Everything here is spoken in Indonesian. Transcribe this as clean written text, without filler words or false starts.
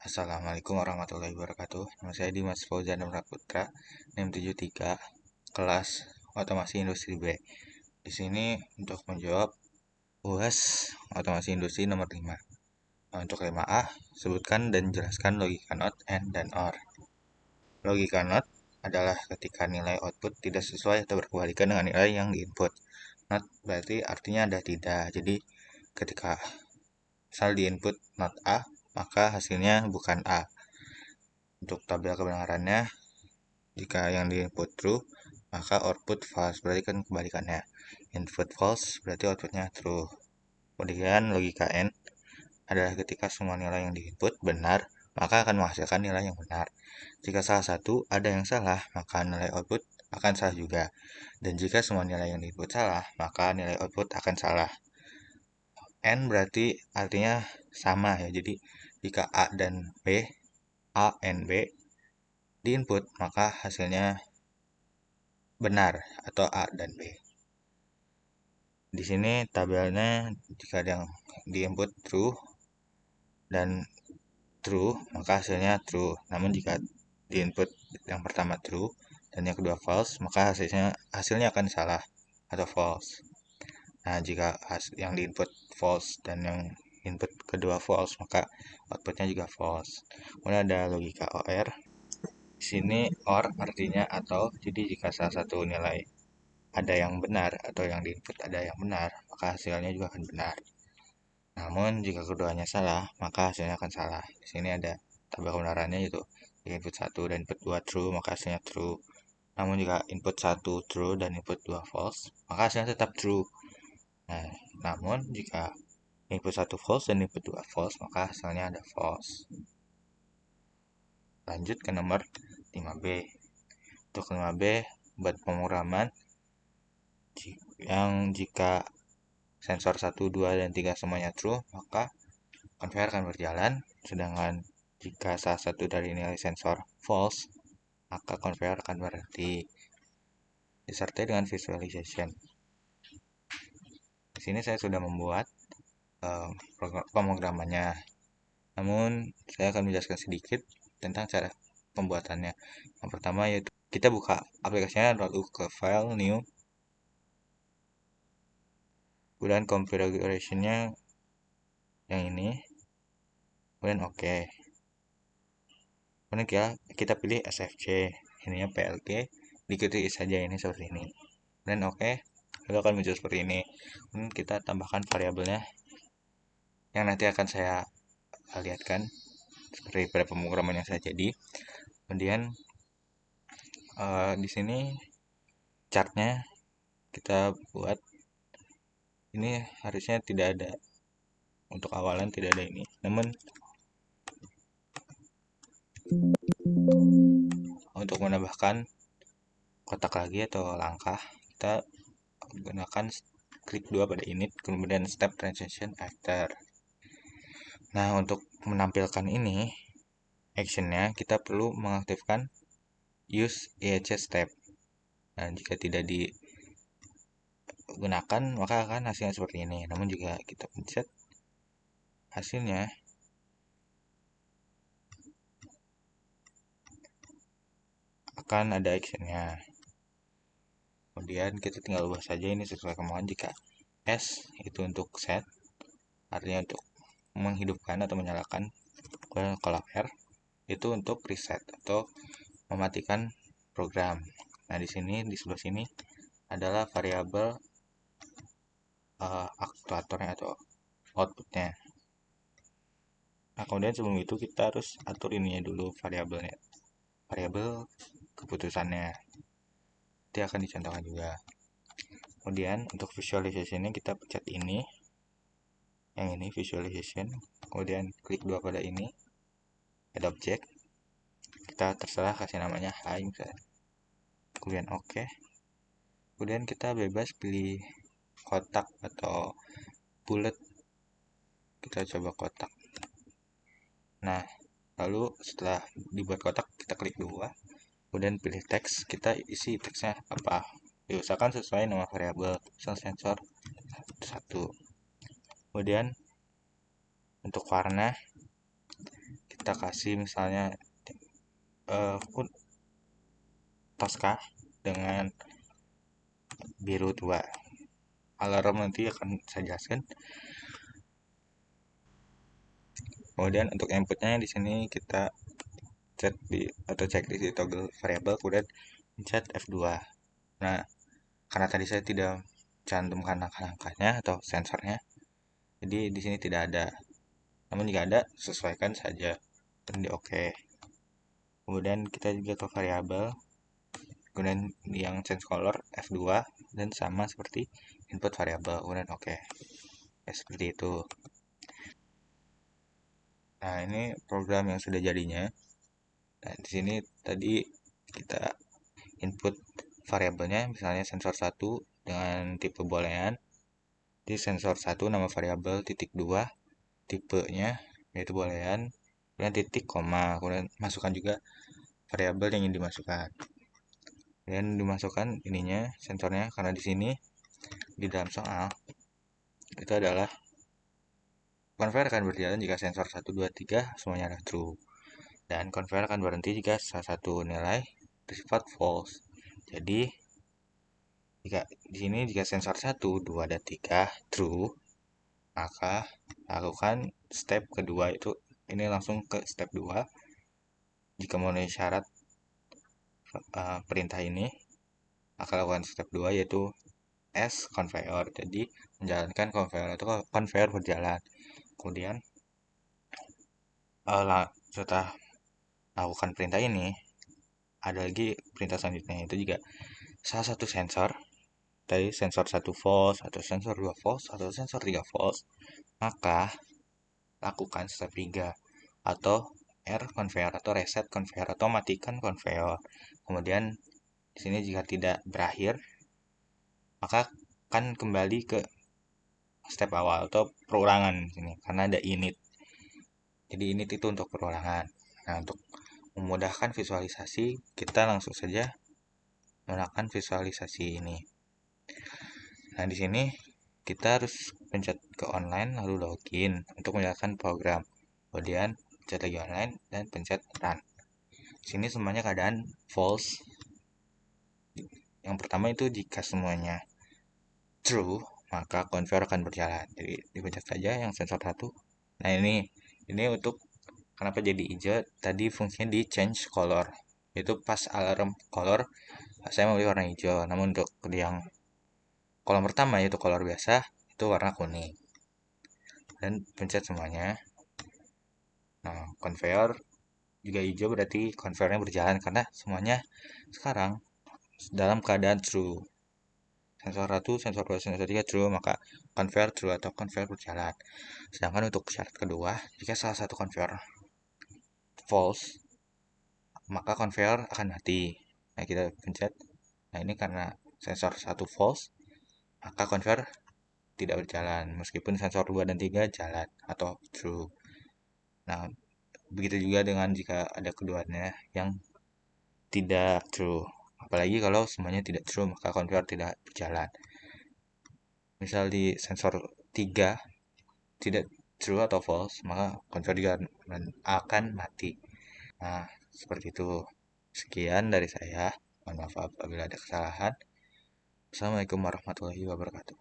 Assalamualaikum warahmatullahi wabarakatuh. Nama saya Dimas Fauzan Putra, NIM 73, kelas Otomasi Industri B. Di sini untuk menjawab UAS Otomasi Industri nomor 5. Untuk 5A, sebutkan dan jelaskan logika NOT, AND, dan OR. Logika NOT adalah ketika nilai output tidak sesuai atau berkebalikan dengan nilai yang diinput. NOT berarti artinya ada tidak. Jadi ketika misal diinput NOT A, maka hasilnya bukan A. Untuk tabel kebenarannya, jika yang di input true, maka output false, berarti kan kebalikannya. Input false berarti outputnya true. Kemudian logika AND adalah ketika semua nilai yang di input benar, maka akan menghasilkan nilai yang benar. Jika salah satu ada yang salah, maka nilai output akan salah juga. Dan jika semua nilai yang di input salah, maka nilai output akan salah. AND berarti artinya sama ya. Jadi jika A dan B, A and B di input, maka hasilnya benar atau A dan B. Di sini tabelnya jika yang di input true dan true, maka hasilnya true. Namun jika di input yang pertama true dan yang kedua false, maka hasilnya akan salah atau false. Nah, jika yang di input false dan yang input kedua false, maka outputnya juga false. Kemudian ada logika OR. Di sini OR artinya atau, jadi jika salah satu nilai ada yang benar atau yang diinput ada yang benar, maka hasilnya juga akan benar. Namun jika keduanya salah, maka hasilnya akan salah. Di sini ada tabel kebenarannya, yaitu input 1 dan input 2 true, maka hasilnya true. Namun jika input 1 true dan input 2 false, maka hasilnya tetap true. Nah, namun jika input 1 false dan input 2 false, maka hasilnya ada false. Lanjut ke nomor 5B. Untuk 5B, buat pemrograman yang jika sensor 1, 2, dan 3 semuanya true, maka konveyor akan berjalan. Sedangkan jika salah satu dari nilai sensor false, maka konveyor akan berhenti. Disertai dengan visualization. Di sini saya sudah membuat pemrogramannya. Namun saya akan menjelaskan sedikit tentang cara pembuatannya. Yang pertama yaitu kita buka aplikasinya, lalu ke file, new, kemudian configuration-nya yang ini, kemudian oke. Kemudian kita pilih SFC, ininya PLG, diketik saja ini seperti ini. Kemudian oke, lalu akan muncul seperti ini. Kemudian kita tambahkan variabelnya yang nanti akan saya lihatkan seperti pada pemrograman yang saya jadi. Kemudian di sini chartnya kita buat, ini harusnya tidak ada, untuk awalan tidak ada ini, namun untuk menambahkan kotak lagi atau langkah, kita gunakan klik 2 pada init, kemudian step transition after. Nah, untuk menampilkan ini actionnya, kita perlu mengaktifkan use EHC step. Nah, jika tidak digunakan, maka akan hasilnya seperti ini. Namun jika kita pencet, hasilnya akan ada actionnya. Kemudian kita tinggal ubah saja ini sesuai kemauan. Jika S itu untuk set, artinya untuk menghidupkan atau menyalakan. Kalau R itu untuk reset atau mematikan program. Nah, di sini di sebelah sini adalah variabel aktuatornya atau outputnya. Nah, kemudian sebelum itu kita harus atur ininya dulu, variabelnya, variabel keputusannya. Nanti akan dicontohkan juga. Kemudian untuk visualization-nya kita pencet ini, yang ini visualization, kemudian klik 2 pada ini, add object, kita terserah kasih namanya hi misalnya, kemudian oke. Kemudian kita bebas pilih kotak atau bulat, kita coba kotak. Nah, lalu setelah dibuat kotak, kita klik 2, kemudian pilih teks, kita isi teksnya apa, diusahakan sesuai nama variabel sensor 1. Kemudian untuk warna, kita kasih misalnya Tosca dengan biru tua. Alarm nanti akan saya jelaskan. Kemudian untuk inputnya di sini kita cek di atau cek di toggle variable, kemudian pencet F2. Nah, karena tadi saya tidak cantumkan angka-angkanya atau sensornya, jadi di sini tidak ada. Namun jika ada, sesuaikan saja dan di oke. Kemudian kita juga ke variabel, kemudian yang change color F2 dan sama seperti input variabel, kemudian oke. Ya, seperti itu. Nah, ini program yang sudah jadinya. Nah, di sini tadi kita input variabelnya misalnya sensor 1 dengan tipe boolean. Di sensor 1 nama variabel titik 2, tipenya yaitu boolean, kemudian titik koma, kemudian masukkan juga variabel yang ingin dimasukkan. Dan dimasukkan ininya sensornya karena di sini di dalam soal itu adalah conveyor akan berjalan jika sensor 1 2 3 semuanya adalah true. Dan conveyor akan berhenti jika salah satu nilai bersifat false. Jadi jika di sini jika sensor 1, 2 dan 3 true, maka lakukan step kedua itu ini langsung ke step 2. Jika memenuhi syarat perintah ini, maka lakukan step 2 yaitu S conveyor. Jadi menjalankan conveyor itu conveyor berjalan. Kemudian setelah lakukan perintah ini, ada lagi perintah selanjutnya itu juga salah satu sensor tadi sensor 1 false atau sensor 2 false atau sensor 3 false, maka lakukan step 3 atau R conveyor atau reset conveyor atau matikan conveyor. Kemudian di sini jika tidak berakhir, maka akan kembali ke step awal atau perulangan di sini karena ada init. Jadi init itu untuk perulangan. Nah, untuk memudahkan visualisasi, kita langsung saja melakukan visualisasi ini. Nah, di sini kita harus pencet ke online lalu login untuk menjalankan program. Kemudian pencet lagi online dan pencet run. Di sini semuanya keadaan false. Yang pertama itu jika semuanya true, maka conveyor akan berjalan. Jadi dipencet saja yang sensor 1. Nah, ini untuk kenapa jadi hijau, tadi fungsinya di change color. Itu pas alarm color saya memilih warna hijau, namun untuk yang kolom pertama yaitu color biasa itu warna kuning. Dan pencet semuanya. Nah, conveyor juga hijau berarti conveyornya berjalan karena semuanya sekarang dalam keadaan true. Sensor 1, sensor 2, sensor 3 true, maka conveyor true atau conveyor berjalan. Sedangkan untuk syarat kedua, jika salah satu conveyor false, maka conveyor akan mati. Nah, kita pencet. Nah, ini karena sensor 1 false, maka conveyor tidak berjalan meskipun sensor 2 dan 3 jalan atau true. Nah, begitu juga dengan jika ada keduanya yang tidak true. Apalagi kalau semuanya tidak true, maka conveyor tidak berjalan. Misal di sensor 3 tidak true atau false, maka conveyor juga akan mati. Nah, seperti itu. Sekian dari saya. Mohon maaf apabila ada kesalahan. Assalamualaikum warahmatullahi wabarakatuh.